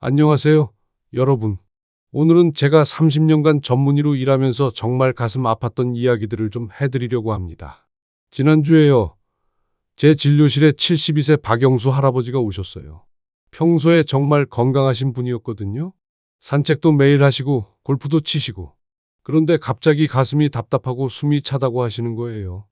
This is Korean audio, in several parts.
안녕하세요, 여러분. 오늘은 제가 30년간 전문의로 일하면서 정말 가슴 아팠던 이야기들을 좀 해드리려고 합니다. 지난주에요, 제 진료실에 72세 박영수 할아버지가 오셨어요. 평소에 정말 건강하신 분이었거든요. 산책도 매일 하시고, 골프도 치시고. 그런데 갑자기 가슴이 답답하고 숨이 차다고 하시는 거예요.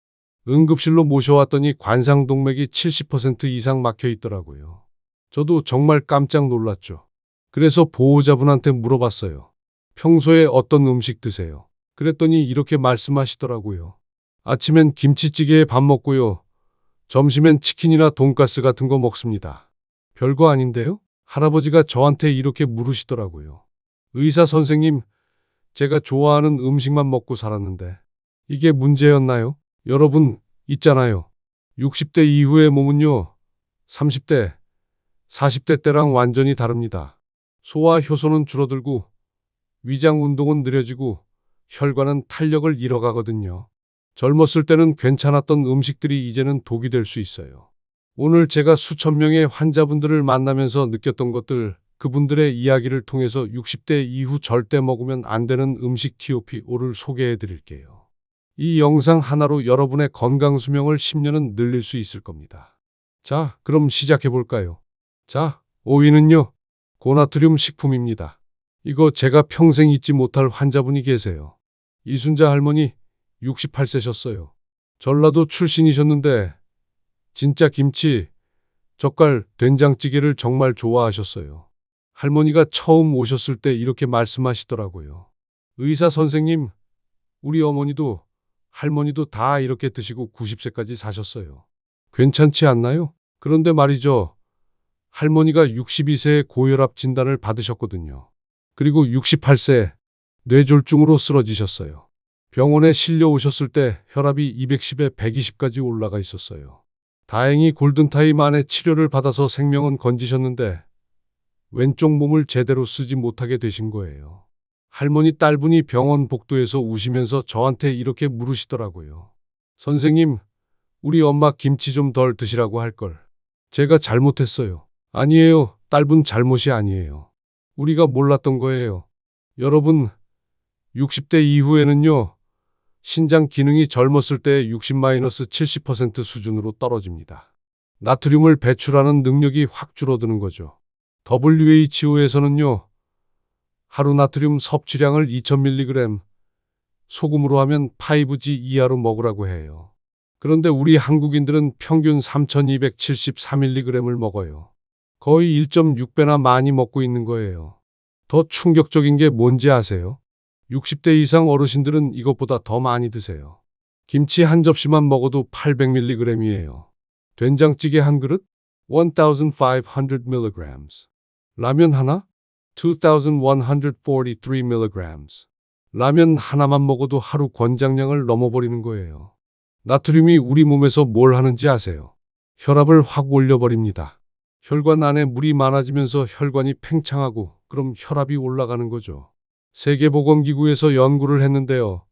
응급실로 모셔왔더니 관상동맥이 70% 이상 막혀 있더라고요. 저도 정말 깜짝 놀랐죠. 그래서 보호자분한테 물어봤어요. 평소에 어떤 음식 드세요? 그랬더니 이렇게 말씀하시더라고요. 아침엔 김치찌개에 밥 먹고요. 점심엔 치킨이나 돈가스 같은 거 먹습니다. 별거 아닌데요? 할아버지가 저한테 이렇게 물으시더라고요. 의사 선생님, 제가 좋아하는 음식만 먹고 살았는데 이게 문제였나요? 여러분, 있잖아요. 60대 이후의 몸은요, 30대, 40대 때랑 완전히 다릅니다. 소화 효소는 줄어들고 위장 운동은 느려지고 혈관은 탄력을 잃어가거든요. 젊었을 때는 괜찮았던 음식들이 이제는 독이 될 수 있어요. 오늘 제가 수천 명의 환자분들을 만나면서 느꼈던 것들, 그분들의 이야기를 통해서 60대 이후 절대 먹으면 안 되는 음식 TOP5를 소개해 드릴게요. 이 영상 하나로 여러분의 건강 수명을 10년은 늘릴 수 있을 겁니다. 자, 그럼 시작해 볼까요? 자, 5위는요. 고나트륨 식품입니다. 이거 제가 평생 잊지 못할 환자분이 계세요. 이순자 할머니, 68세셨어요. 전라도 출신이셨는데 진짜 김치, 젓갈, 된장찌개를 정말 좋아하셨어요. 할머니가 처음 오셨을 때 이렇게 말씀하시더라고요. 의사 선생님, 우리 어머니도 할머니도 다 이렇게 드시고 90세까지 사셨어요. 괜찮지 않나요? 그런데 말이죠. 할머니가 62세에 고혈압 진단을 받으셨거든요. 그리고 68세 뇌졸중으로 쓰러지셨어요. 병원에 실려 오셨을 때 혈압이 210에 120까지 올라가 있었어요. 다행히 골든타임 안에 치료를 받아서 생명은 건지셨는데 왼쪽 몸을 제대로 쓰지 못하게 되신 거예요. 할머니 딸분이 병원 복도에서 우시면서 저한테 이렇게 물으시더라고요. 선생님, 우리 엄마 김치 좀 덜 드시라고 할 걸. 제가 잘못했어요. 아니에요. 딸분 잘못이 아니에요. 우리가 몰랐던 거예요. 여러분, 60대 이후에는요, 신장 기능이 젊었을 때 60-70% 수준으로 떨어집니다. 나트륨을 배출하는 능력이 확 줄어드는 거죠. WHO에서는요, 하루 나트륨 섭취량을 2000mg, 소금으로 하면 5G 이하로 먹으라고 해요. 그런데 우리 한국인들은 평균 3273mg을 먹어요. 거의 1.6배나 많이 먹고 있는 거예요. 더 충격적인 게 뭔지 아세요? 60대 이상 어르신들은 이것보다 더 많이 드세요. 김치 한 접시만 먹어도 800mg이에요. 된장찌개 한 그릇? 1500mg. 라면 하나? 2143mg. 라면 하나만 먹어도 하루 권장량을 넘어버리는 거예요. 나트륨이 우리 몸에서 뭘 하는지 아세요? 혈압을 확 올려버립니다. 혈관 안에 물이 많아지면서 혈관이 팽창하고 그럼 혈압이 올라가는 거죠. 세계보건기구에서 연구를 했는데요.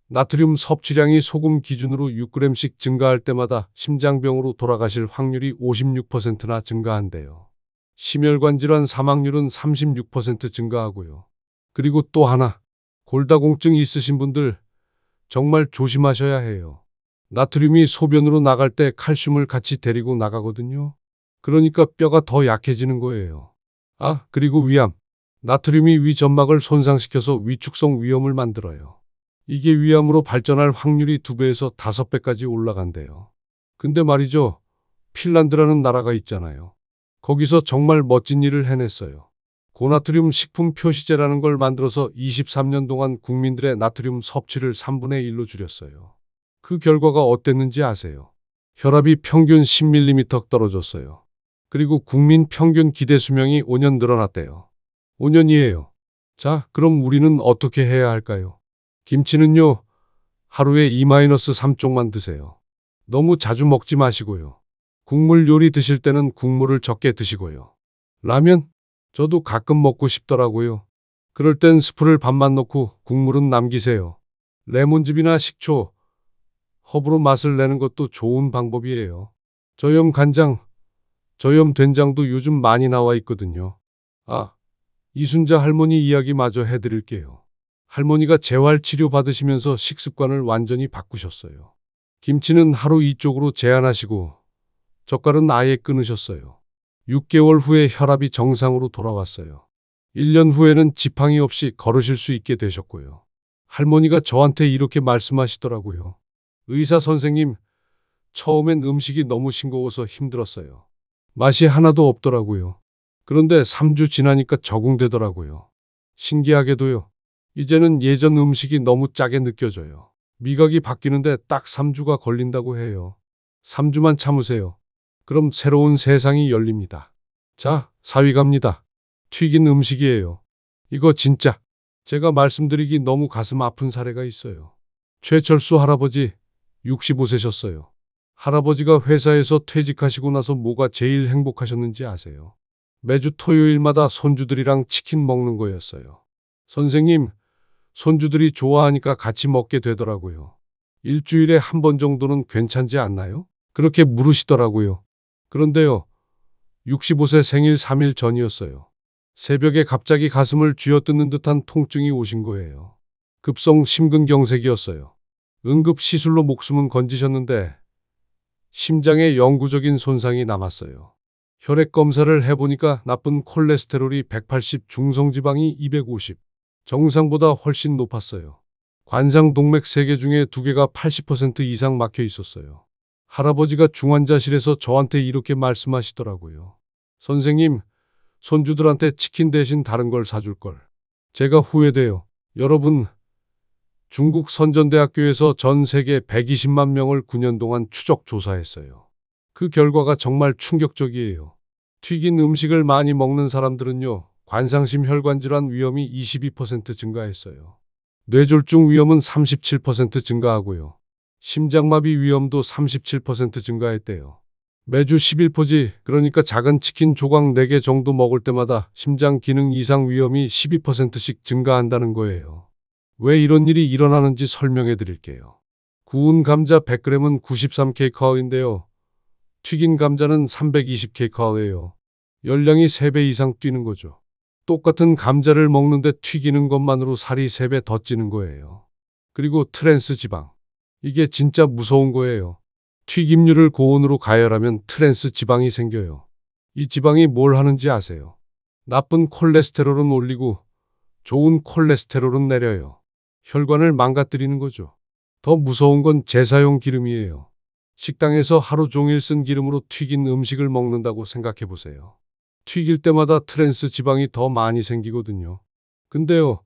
나트륨 섭취량이 소금 기준으로 6g씩 증가할 때마다 심장병으로 돌아가실 확률이 56%나 증가한대요. 심혈관 질환 사망률은 36% 증가하고요. 그리고 또 하나, 골다공증 있으신 분들 정말 조심하셔야 해요. 나트륨이 소변으로 나갈 때 칼슘을 같이 데리고 나가거든요. 그러니까 뼈가 더 약해지는 거예요. 아, 그리고 위암. 나트륨이 위 점막을 손상시켜서 위축성 위염을 만들어요. 이게 위암으로 발전할 확률이 2배에서 5배까지 올라간대요. 근데 말이죠. 핀란드라는 나라가 있잖아요. 거기서 정말 멋진 일을 해냈어요. 고나트륨 식품 표시제라는 걸 만들어서 23년 동안 국민들의 나트륨 섭취를 3분의 1로 줄였어요. 그 결과가 어땠는지 아세요? 혈압이 평균 10mm 떨어졌어요. 그리고 국민 평균 기대 수명이 5년 늘어났대요. 5년이에요. 자, 그럼 우리는 어떻게 해야 할까요? 김치는요, 하루에 2-3쪽만 드세요. 너무 자주 먹지 마시고요. 국물 요리 드실 때는 국물을 적게 드시고요. 라면? 저도 가끔 먹고 싶더라고요. 그럴 땐 스프를 반만 넣고 국물은 남기세요. 레몬즙이나 식초, 허브로 맛을 내는 것도 좋은 방법이에요. 저염 간장, 저염 된장도 요즘 많이 나와 있거든요. 아, 이순자 할머니 이야기 마저 해드릴게요. 할머니가 재활 치료 받으시면서 식습관을 완전히 바꾸셨어요. 김치는 하루 이쪽으로 제한하시고 젓갈은 아예 끊으셨어요. 6개월 후에 혈압이 정상으로 돌아왔어요. 1년 후에는 지팡이 없이 걸으실 수 있게 되셨고요. 할머니가 저한테 이렇게 말씀하시더라고요. 의사 선생님, 처음엔 음식이 너무 싱거워서 힘들었어요. 맛이 하나도 없더라고요. 그런데 3주 지나니까 적응되더라고요. 신기하게도요. 이제는 예전 음식이 너무 짜게 느껴져요. 미각이 바뀌는데 딱 3주가 걸린다고 해요. 3주만 참으세요. 그럼 새로운 세상이 열립니다. 자, 4위 갑니다. 튀긴 음식이에요. 이거 진짜 제가 말씀드리기 너무 가슴 아픈 사례가 있어요. 최철수 할아버지 65세셨어요. 할아버지가 회사에서 퇴직하시고 나서 뭐가 제일 행복하셨는지 아세요? 매주 토요일마다 손주들이랑 치킨 먹는 거였어요. 선생님, 손주들이 좋아하니까 같이 먹게 되더라고요. 일주일에 한 번 정도는 괜찮지 않나요? 그렇게 물으시더라고요. 그런데요, 65세 생일 3일 전이었어요. 새벽에 갑자기 가슴을 쥐어뜯는 듯한 통증이 오신 거예요. 급성 심근경색이었어요. 응급 시술로 목숨은 건지셨는데 심장에 영구적인 손상이 남았어요. 혈액 검사를 해보니까 나쁜 콜레스테롤이 180, 중성지방이 250, 정상보다 훨씬 높았어요. 관상동맥 3개 중에 2개가 80% 이상 막혀 있었어요. 할아버지가 중환자실에서 저한테 이렇게 말씀하시더라고요. 선생님, 손주들한테 치킨 대신 다른 걸 사줄 걸. 제가 후회돼요. 여러분, 중국 선전대학교에서 전 세계 120만 명을 9년 동안 추적 조사했어요. 그 결과가 정말 충격적이에요. 튀긴 음식을 많이 먹는 사람들은요, 관상심 혈관질환 위험이 22% 증가했어요. 뇌졸중 위험은 37% 증가하고요. 심장마비 위험도 37% 증가했대요. 매주 11포지, 그러니까 작은 치킨 조각 4개 정도 먹을 때마다 심장 기능 이상 위험이 12%씩 증가한다는 거예요. 왜 이런 일이 일어나는지 설명해 드릴게요. 구운 감자 100g은 93kcal인데요. 튀긴 감자는 320kcal예요. 열량이 3배 이상 뛰는 거죠. 똑같은 감자를 먹는데 튀기는 것만으로 살이 3배 더 찌는 거예요. 그리고 트랜스 지방. 이게 진짜 무서운 거예요. 튀김류를 고온으로 가열하면 트랜스 지방이 생겨요. 이 지방이 뭘 하는지 아세요? 나쁜 콜레스테롤은 올리고 좋은 콜레스테롤은 내려요. 혈관을 망가뜨리는 거죠. 더 무서운 건 제사용 기름이에요. 식당에서 하루 종일 쓴 기름으로 튀긴 음식을 먹는다고 생각해 보세요. 튀길 때마다 트랜스 지방이 더 많이 생기거든요. 근데요,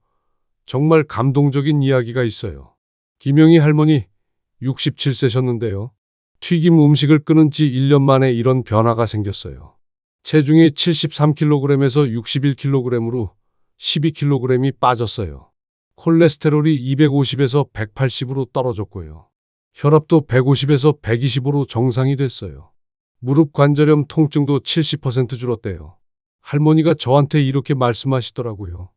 정말 감동적인 이야기가 있어요. 김영희 할머니 67세셨는데요. 튀김 음식을 끊은 지 1년 만에 이런 변화가 생겼어요. 체중이 73kg에서 61kg으로 12kg이 빠졌어요. 콜레스테롤이 250에서 180으로 떨어졌고요. 혈압도 150에서 120으로 정상이 됐어요. 무릎 관절염 통증도 70% 줄었대요. 할머니가 저한테 이렇게 말씀하시더라고요.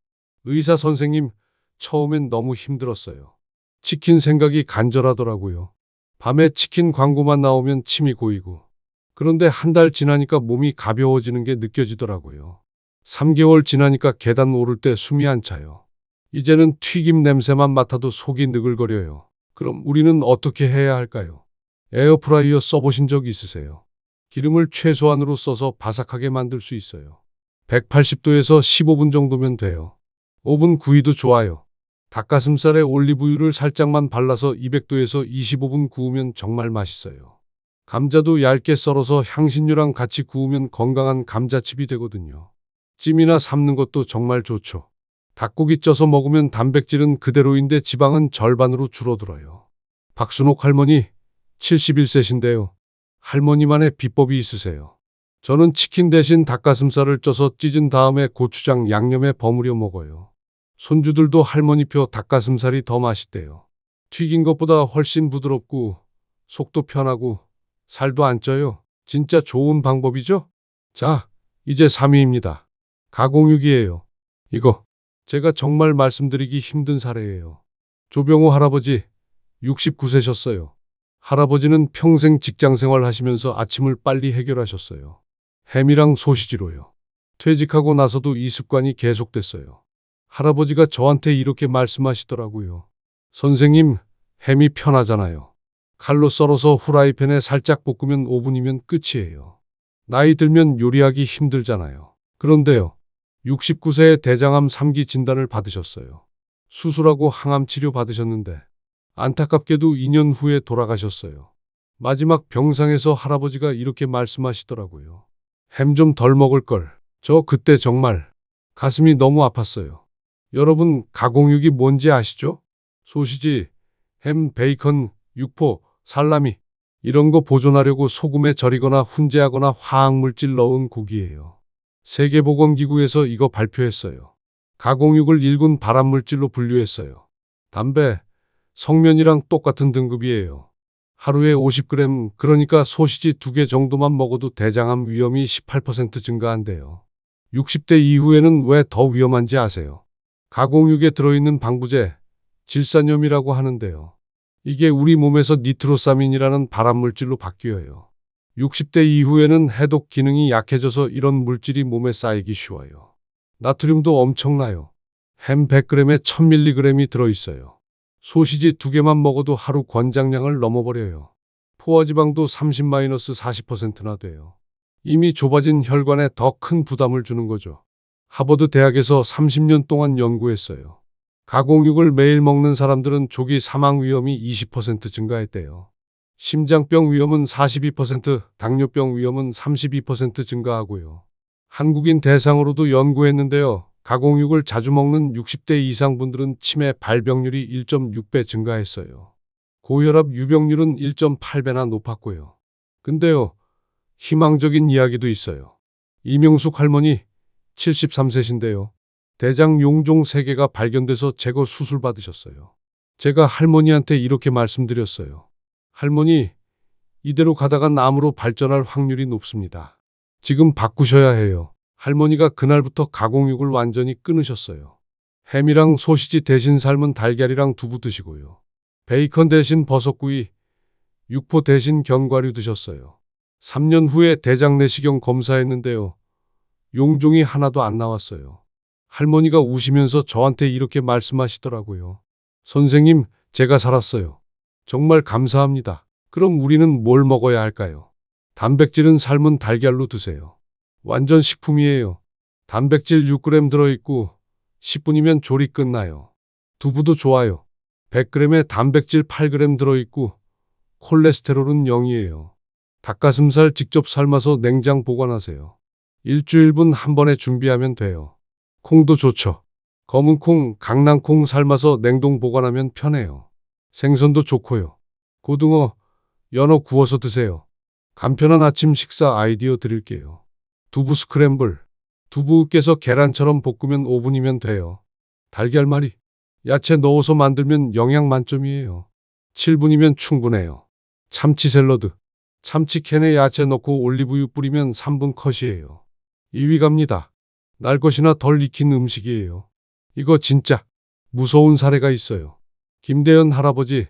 의사 선생님, 처음엔 너무 힘들었어요. 치킨 생각이 간절하더라고요. 밤에 치킨 광고만 나오면 침이 고이고. 그런데 한 달 지나니까 몸이 가벼워지는 게 느껴지더라고요. 3개월 지나니까 계단 오를 때 숨이 안 차요. 이제는 튀김 냄새만 맡아도 속이 느글거려요. 그럼 우리는 어떻게 해야 할까요? 에어프라이어 써보신 적 있으세요? 기름을 최소한으로 써서 바삭하게 만들 수 있어요. 180도에서 15분 정도면 돼요. 오븐 구이도 좋아요. 닭가슴살에 올리브유를 살짝만 발라서 200도에서 25분 구우면 정말 맛있어요. 감자도 얇게 썰어서 향신료랑 같이 구우면 건강한 감자칩이 되거든요. 찜이나 삶는 것도 정말 좋죠. 닭고기 쪄서 먹으면 단백질은 그대로인데 지방은 절반으로 줄어들어요. 박순옥 할머니 71세신데요. 할머니만의 비법이 있으세요. 저는 치킨 대신 닭가슴살을 쪄서 찢은 다음에 고추장 양념에 버무려 먹어요. 손주들도 할머니표 닭가슴살이 더 맛있대요. 튀긴 것보다 훨씬 부드럽고 속도 편하고 살도 안 쪄요. 진짜 좋은 방법이죠? 자, 이제 3위입니다. 가공육이에요. 이거 제가 정말 말씀드리기 힘든 사례예요. 조병호 할아버지 69세셨어요. 할아버지는 평생 직장 생활 하시면서 아침을 빨리 해결하셨어요. 햄이랑 소시지로요. 퇴직하고 나서도 이 습관이 계속됐어요. 할아버지가 저한테 이렇게 말씀하시더라고요. 선생님, 햄이 편하잖아요. 칼로 썰어서 후라이팬에 살짝 볶으면 5분이면 끝이에요. 나이 들면 요리하기 힘들잖아요. 그런데요, 69세에 대장암 3기 진단을 받으셨어요. 수술하고 항암 치료 받으셨는데 안타깝게도 2년 후에 돌아가셨어요. 마지막 병상에서 할아버지가 이렇게 말씀하시더라고요. 햄 좀 덜 먹을 걸. 저 그때 정말 가슴이 너무 아팠어요. 여러분, 가공육이 뭔지 아시죠? 소시지, 햄, 베이컨, 육포, 살라미 이런 거 보존하려고 소금에 절이거나 훈제하거나 화학물질 넣은 고기예요. 세계보건기구에서 이거 발표했어요. 가공육을 1군 발암물질로 분류했어요. 담배, 성면이랑 똑같은 등급이에요. 하루에 50g, 그러니까 소시지 2개 정도만 먹어도 대장암 위험이 18% 증가한대요. 60대 이후에는 왜 더 위험한지 아세요? 가공육에 들어있는 방부제, 질산염이라고 하는데요. 이게 우리 몸에서 니트로사민이라는 발암물질로 바뀌어요. 60대 이후에는 해독 기능이 약해져서 이런 물질이 몸에 쌓이기 쉬워요. 나트륨도 엄청나요. 햄 100g에 1000mg이 들어있어요. 소시지 2개만 먹어도 하루 권장량을 넘어버려요. 포화지방도 30-40%나 돼요. 이미 좁아진 혈관에 더 큰 부담을 주는 거죠. 하버드 대학에서 30년 동안 연구했어요. 가공육을 매일 먹는 사람들은 조기 사망 위험이 20% 증가했대요. 심장병 위험은 42%, 당뇨병 위험은 32% 증가하고요. 한국인 대상으로도 연구했는데요. 가공육을 자주 먹는 60대 이상 분들은 치매 발병률이 1.6배 증가했어요. 고혈압 유병률은 1.8배나 높았고요. 근데요, 희망적인 이야기도 있어요. 이명숙 할머니, 73세신데요. 대장 용종 3개가 발견돼서 제거 수술 받으셨어요. 제가 할머니한테 이렇게 말씀드렸어요. 할머니, 이대로 가다간 암으로 발전할 확률이 높습니다. 지금 바꾸셔야 해요. 할머니가 그날부터 가공육을 완전히 끊으셨어요. 햄이랑 소시지 대신 삶은 달걀이랑 두부 드시고요. 베이컨 대신 버섯구이, 육포 대신 견과류 드셨어요. 3년 후에 대장 내시경 검사했는데요. 용종이 하나도 안 나왔어요. 할머니가 우시면서 저한테 이렇게 말씀하시더라고요. 선생님, 제가 살았어요. 정말 감사합니다. 그럼 우리는 뭘 먹어야 할까요? 단백질은 삶은 달걀로 드세요. 완전 식품이에요. 단백질 6g 들어있고 10분이면 조리 끝나요. 두부도 좋아요. 100g에 단백질 8g 들어있고 콜레스테롤은 0이에요. 닭가슴살 직접 삶아서 냉장 보관하세요. 일주일분 한 번에 준비하면 돼요. 콩도 좋죠. 검은 콩, 강낭콩 삶아서 냉동 보관하면 편해요. 생선도 좋고요. 고등어, 연어 구워서 드세요. 간편한 아침 식사 아이디어 드릴게요. 두부 스크램블. 두부 깨서 계란처럼 볶으면 5분이면 돼요. 달걀말이. 야채 넣어서 만들면 영양 만점이에요. 7분이면 충분해요. 참치 샐러드. 참치 캔에 야채 넣고 올리브유 뿌리면 3분 컷이에요. 2위 갑니다. 날 것이나 덜 익힌 음식이에요. 이거 진짜 무서운 사례가 있어요. 김대현 할아버지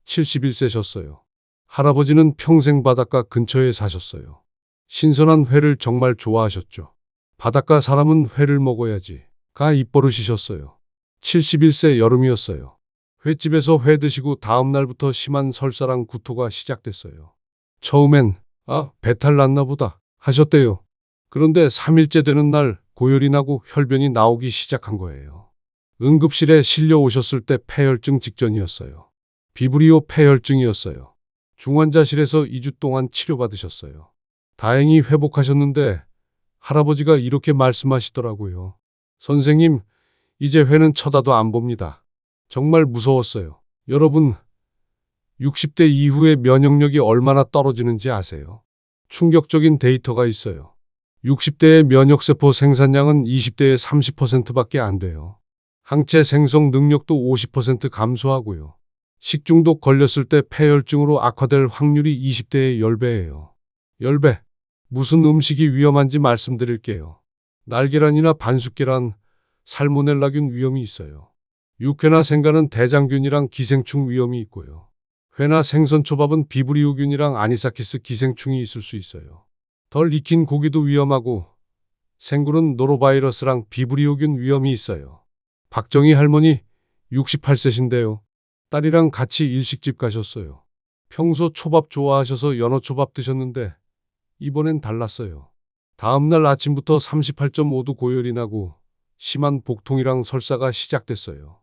71세셨어요. 할아버지는 평생 바닷가 근처에 사셨어요. 신선한 회를 정말 좋아하셨죠. 바닷가 사람은 회를 먹어야지. 가 입버릇이셨어요. 71세 여름이었어요. 횟집에서 회 드시고 다음 날부터 심한 설사랑 구토가 시작됐어요. 처음엔 배탈 났나 보다 하셨대요. 그런데 3일째 되는 날 고열이 나고 혈변이 나오기 시작한 거예요. 응급실에 실려 오셨을 때 폐혈증 직전이었어요. 비브리오 폐혈증이었어요. 중환자실에서 2주 동안 치료받으셨어요. 다행히 회복하셨는데 할아버지가 이렇게 말씀하시더라고요. 선생님, 이제 회는 쳐다도 안 봅니다. 정말 무서웠어요. 여러분, 60대 이후에 면역력이 얼마나 떨어지는지 아세요? 충격적인 데이터가 있어요. 60대의 면역세포 생산량은 20대의 30%밖에 안 돼요. 항체 생성 능력도 50% 감소하고요. 식중독 걸렸을 때 폐혈증으로 악화될 확률이 20대의 10배예요. 10배. 무슨 음식이 위험한지 말씀드릴게요. 날계란이나 반숙계란, 살모넬라균 위험이 있어요. 육회나 생간은 대장균이랑 기생충 위험이 있고요. 회나 생선초밥은 비브리오균이랑 아니사키스 기생충이 있을 수 있어요. 덜 익힌 고기도 위험하고 생굴은 노로바이러스랑 비브리오균 위험이 있어요. 박정희 할머니 68세신데요. 딸이랑 같이 일식집 가셨어요. 평소 초밥 좋아하셔서 연어초밥 드셨는데 이번엔 달랐어요. 다음날 아침부터 38.5도 고열이 나고 심한 복통이랑 설사가 시작됐어요.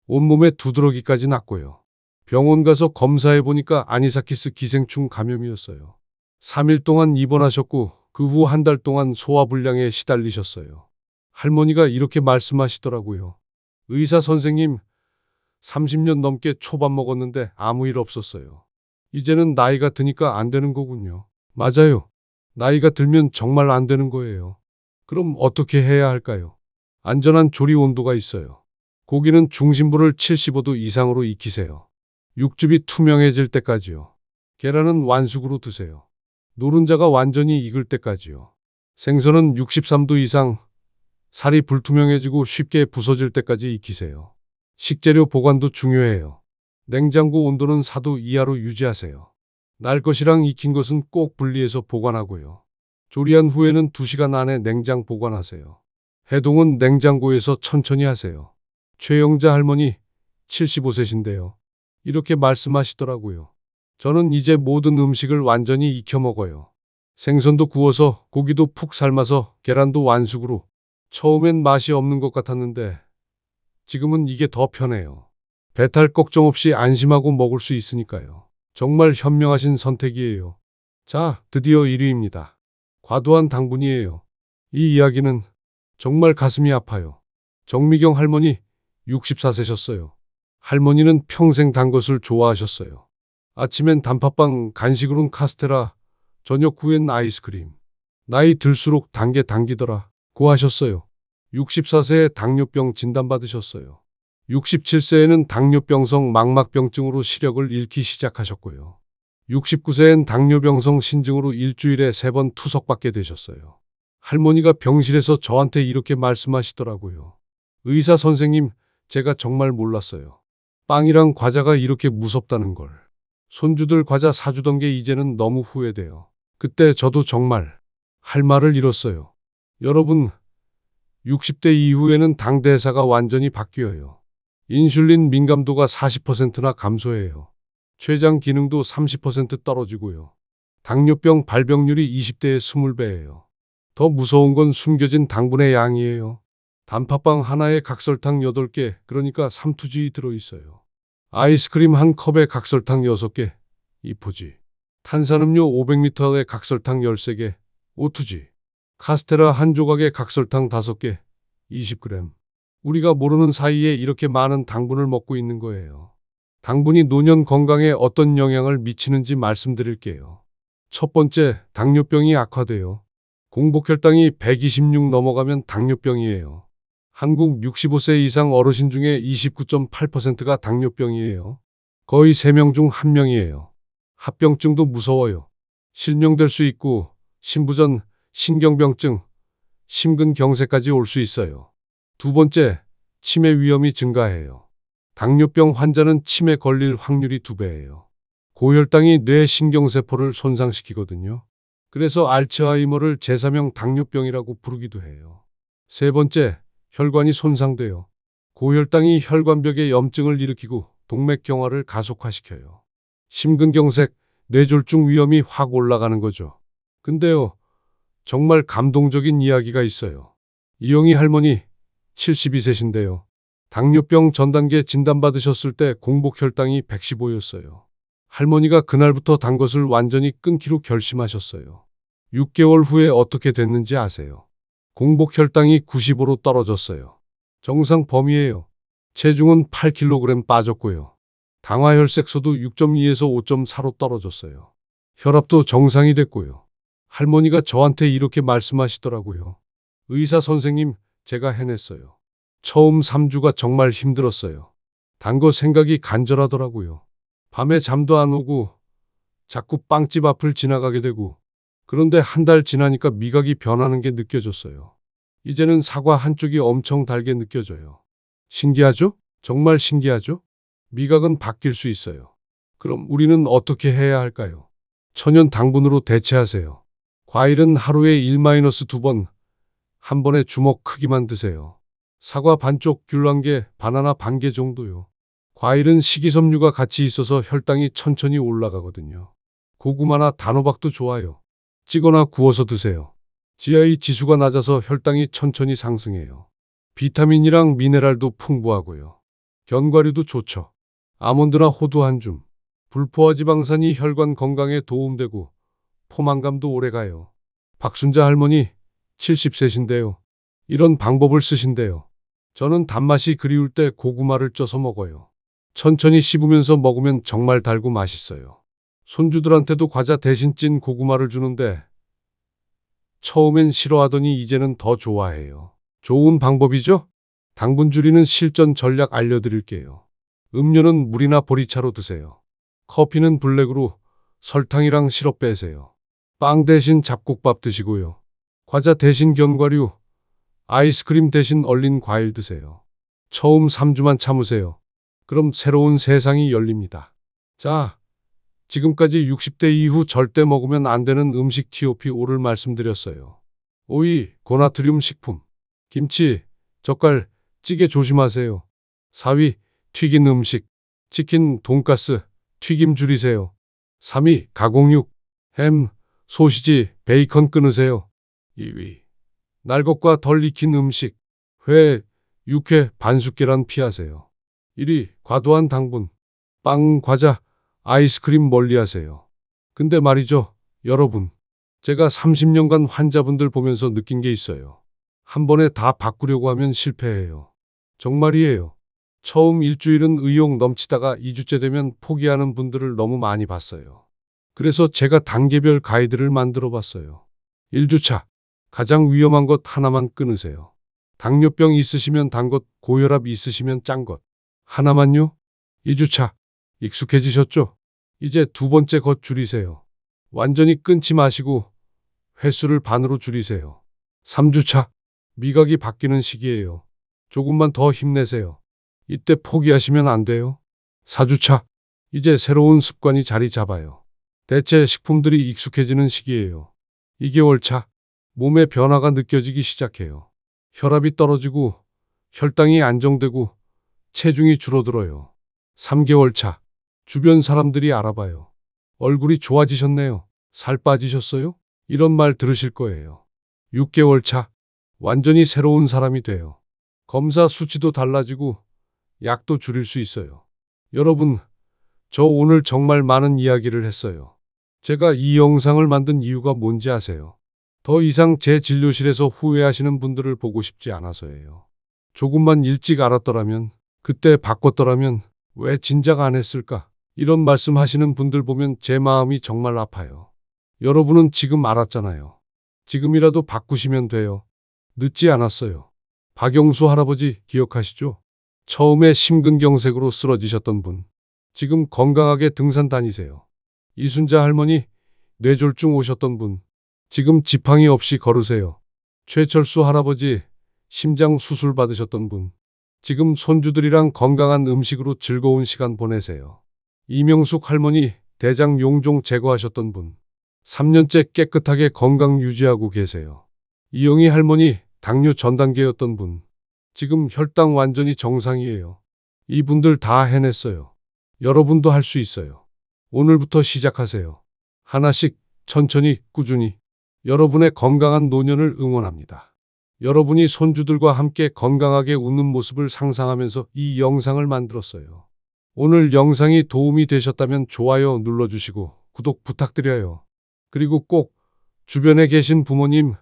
온몸에 두드러기까지 났고요. 병원 가서 검사해 보니까 아니사키스 기생충 감염이었어요. 3일 동안 입원하셨고 그 후 한 달 동안 소화불량에 시달리셨어요. 할머니가 이렇게 말씀하시더라고요. 의사 선생님, 30년 넘게 초밥 먹었는데 아무 일 없었어요. 이제는 나이가 드니까 안 되는 거군요. 맞아요. 나이가 들면 정말 안 되는 거예요. 그럼 어떻게 해야 할까요? 안전한 조리 온도가 있어요. 고기는 중심부를 75도 이상으로 익히세요. 육즙이 투명해질 때까지요. 계란은 완숙으로 드세요. 노른자가 완전히 익을 때까지요. 생선은 63도 이상, 살이 불투명해지고 쉽게 부서질 때까지 익히세요. 식재료 보관도 중요해요. 냉장고 온도는 4도 이하로 유지하세요. 날 것이랑 익힌 것은 꼭 분리해서 보관하고요. 조리한 후에는 2시간 안에 냉장 보관하세요. 해동은 냉장고에서 천천히 하세요. 최영자 할머니 75세신데요. 이렇게 말씀하시더라고요. 저는 이제 모든 음식을 완전히 익혀 먹어요. 생선도 구워서 고기도 푹 삶아서 계란도 완숙으로. 처음엔 맛이 없는 것 같았는데 지금은 이게 더 편해요. 배탈 걱정 없이 안심하고 먹을 수 있으니까요. 정말 현명하신 선택이에요. 자, 드디어 1위입니다. 과도한 당분이에요. 이 이야기는 정말 가슴이 아파요. 정미경 할머니 64세셨어요. 할머니는 평생 단 것을 좋아하셨어요. 아침엔 단팥빵, 간식으로는 카스테라, 저녁 후엔 아이스크림. 나이 들수록 단 게 당기더라 고 하셨어요. 64세에 당뇨병 진단받으셨어요. 67세에는 당뇨병성 망막병증으로 시력을 잃기 시작하셨고요. 69세엔 당뇨병성 신증으로 일주일에 3번 투석받게 되셨어요. 할머니가 병실에서 저한테 이렇게 말씀하시더라고요. 의사 선생님, 제가 정말 몰랐어요. 빵이랑 과자가 이렇게 무섭다는 걸. 손주들 과자 사주던 게 이제는 너무 후회돼요. 그때 저도 정말 할 말을 잃었어요. 여러분, 60대 이후에는 당 대사가 완전히 바뀌어요. 인슐린 민감도가 40%나 감소해요. 췌장 기능도 30% 떨어지고요. 당뇨병 발병률이 20대의 20배예요. 더 무서운 건 숨겨진 당분의 양이에요. 단팥빵 하나에 각설탕 8개, 그러니까 3투지 들어있어요. 아이스크림 한 컵에 각설탕 6개, 2포지. 탄산음료 500ml에 각설탕 13개, 5투지. 카스테라 한 조각에 각설탕 5개, 20g. 우리가 모르는 사이에 이렇게 많은 당분을 먹고 있는 거예요. 당분이 노년 건강에 어떤 영향을 미치는지 말씀드릴게요. 첫 번째, 당뇨병이 악화돼요. 공복혈당이 126 넘어가면 당뇨병이에요. 한국 65세 이상 어르신 중에 29.8%가 당뇨병이에요. 거의 3명 중 1명이에요. 합병증도 무서워요. 실명될 수 있고 심부전, 신경병증, 심근경색까지 올 수 있어요. 두 번째, 치매 위험이 증가해요. 당뇨병 환자는 치매 걸릴 확률이 2배예요. 고혈당이 뇌 신경세포를 손상시키거든요. 그래서 알츠하이머를 제3형 당뇨병이라고 부르기도 해요. 세 번째, 혈관이 손상돼요. 고혈당이 혈관벽에 염증을 일으키고 동맥경화를 가속화시켜요. 심근경색, 뇌졸중 위험이 확 올라가는 거죠. 근데요, 정말 감동적인 이야기가 있어요. 이영희 할머니 72세신데요. 당뇨병 전단계 진단받으셨을 때 공복혈당이 115였어요. 할머니가 그날부터 단 것을 완전히 끊기로 결심하셨어요. 6개월 후에 어떻게 됐는지 아세요? 공복혈당이 95로 떨어졌어요. 정상 범위예요. 체중은 8kg 빠졌고요. 당화혈색소도 6.2에서 5.4로 떨어졌어요. 혈압도 정상이 됐고요. 할머니가 저한테 이렇게 말씀하시더라고요. 의사 선생님, 제가 해냈어요. 처음 3주가 정말 힘들었어요. 단 거 생각이 간절하더라고요. 밤에 잠도 안 오고 자꾸 빵집 앞을 지나가게 되고, 그런데 한 달 지나니까 미각이 변하는 게 느껴졌어요. 이제는 사과 한쪽이 엄청 달게 느껴져요. 신기하죠? 정말 신기하죠? 미각은 바뀔 수 있어요. 그럼 우리는 어떻게 해야 할까요? 천연 당분으로 대체하세요. 과일은 하루에 1-2번, 한 번에 주먹 크기만 드세요. 사과 반쪽, 귤 한 개, 바나나 반 개 정도요. 과일은 식이섬유가 같이 있어서 혈당이 천천히 올라가거든요. 고구마나 단호박도 좋아요. 찌거나 구워서 드세요. GI 지수가 낮아서 혈당이 천천히 상승해요. 비타민이랑 미네랄도 풍부하고요. 견과류도 좋죠. 아몬드나 호두 한 줌. 불포화 지방산이 혈관 건강에 도움되고 포만감도 오래가요. 박순자 할머니 70세신데요. 이런 방법을 쓰신대요. 저는 단맛이 그리울 때 고구마를 쪄서 먹어요. 천천히 씹으면서 먹으면 정말 달고 맛있어요. 손주들한테도 과자 대신 찐 고구마를 주는데 처음엔 싫어하더니 이제는 더 좋아해요. 좋은 방법이죠? 당분 줄이는 실전 전략 알려드릴게요. 음료는 물이나 보리차로 드세요. 커피는 블랙으로 설탕이랑 시럽 빼세요. 빵 대신 잡곡밥 드시고요. 과자 대신 견과류, 아이스크림 대신 얼린 과일 드세요. 처음 3주만 참으세요. 그럼 새로운 세상이 열립니다. 자, 지금까지 60대 이후 절대 먹으면 안 되는 음식 TOP5를 말씀드렸어요. 오이, 고나트륨 식품, 김치, 젓갈, 찌개 조심하세요. 4위, 튀긴 음식, 치킨, 돈가스, 튀김 줄이세요. 3위, 가공육, 햄, 소시지, 베이컨 끊으세요. 2위, 날 것과 덜 익힌 음식, 회, 육회, 반숙 계란 피하세요. 1위, 과도한 당분, 빵, 과자, 아이스크림 멀리하세요. 근데 말이죠, 여러분. 제가 30년간 환자분들 보면서 느낀 게 있어요. 한 번에 다 바꾸려고 하면 실패해요. 정말이에요. 처음 일주일은 의욕 넘치다가 2주째 되면 포기하는 분들을 너무 많이 봤어요. 그래서 제가 단계별 가이드를 만들어 봤어요. 1주차. 가장 위험한 것 하나만 끊으세요. 당뇨병 있으시면 단 것, 고혈압 있으시면 짠 것. 하나만요? 2주차. 익숙해지셨죠? 이제 두 번째 것 줄이세요. 완전히 끊지 마시고 횟수를 반으로 줄이세요. 3주차. 미각이 바뀌는 시기예요. 조금만 더 힘내세요. 이때 포기하시면 안 돼요. 4주차. 이제 새로운 습관이 자리 잡아요. 대체 식품들이 익숙해지는 시기예요. 2개월 차. 몸의 변화가 느껴지기 시작해요. 혈압이 떨어지고 혈당이 안정되고 체중이 줄어들어요. 3개월 차. 주변 사람들이 알아봐요. 얼굴이 좋아지셨네요. 살 빠지셨어요? 이런 말 들으실 거예요. 6개월 차. 완전히 새로운 사람이 돼요. 검사 수치도 달라지고 약도 줄일 수 있어요. 여러분, 저 오늘 정말 많은 이야기를 했어요. 제가 이 영상을 만든 이유가 뭔지 아세요? 더 이상 제 진료실에서 후회하시는 분들을 보고 싶지 않아서예요. 조금만 일찍 알았더라면, 그때 바꿨더라면 왜 진작 안 했을까? 이런 말씀 하시는 분들 보면 제 마음이 정말 아파요. 여러분은 지금 알았잖아요. 지금이라도 바꾸시면 돼요. 늦지 않았어요. 박영수 할아버지 기억하시죠? 처음에 심근경색으로 쓰러지셨던 분. 지금 건강하게 등산 다니세요. 이순자 할머니 뇌졸중 오셨던 분. 지금 지팡이 없이 걸으세요. 최철수 할아버지 심장 수술 받으셨던 분. 지금 손주들이랑 건강한 음식으로 즐거운 시간 보내세요. 이명숙 할머니 대장 용종 제거하셨던 분. 3년째 깨끗하게 건강 유지하고 계세요. 이영희 할머니 당뇨 전 단계였던 분. 지금 혈당 완전히 정상이에요. 이분들 다 해냈어요. 여러분도 할 수 있어요. 오늘부터 시작하세요. 하나씩 천천히 꾸준히. 여러분의 건강한 노년을 응원합니다. 여러분이 손주들과 함께 건강하게 웃는 모습을 상상하면서 이 영상을 만들었어요. 오늘 영상이 도움이 되셨다면 좋아요 눌러주시고 구독 부탁드려요. 그리고 꼭 주변에 계신 부모님,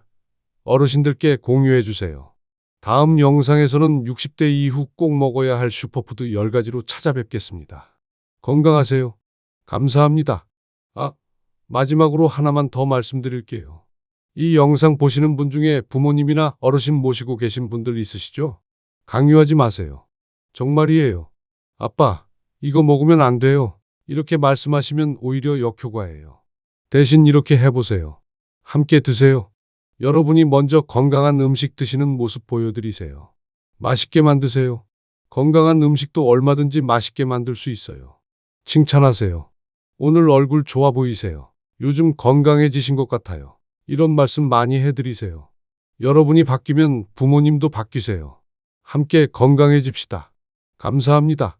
어르신들께 공유해 주세요. 다음 영상에서는 60대 이후 꼭 먹어야 할 슈퍼푸드 10가지로 찾아뵙겠습니다. 건강하세요. 감사합니다. 마지막으로 하나만 더 말씀드릴게요. 이 영상 보시는 분 중에 부모님이나 어르신 모시고 계신 분들 있으시죠? 강요하지 마세요. 정말이에요. 아빠, 이거 먹으면 안 돼요. 이렇게 말씀하시면 오히려 역효과예요. 대신 이렇게 해보세요. 함께 드세요. 여러분이 먼저 건강한 음식 드시는 모습 보여드리세요. 맛있게 만드세요. 건강한 음식도 얼마든지 맛있게 만들 수 있어요. 칭찬하세요. 오늘 얼굴 좋아 보이세요. 요즘 건강해지신 것 같아요. 이런 말씀 많이 해드리세요. 여러분이 바뀌면 부모님도 바뀌세요. 함께 건강해집시다. 감사합니다.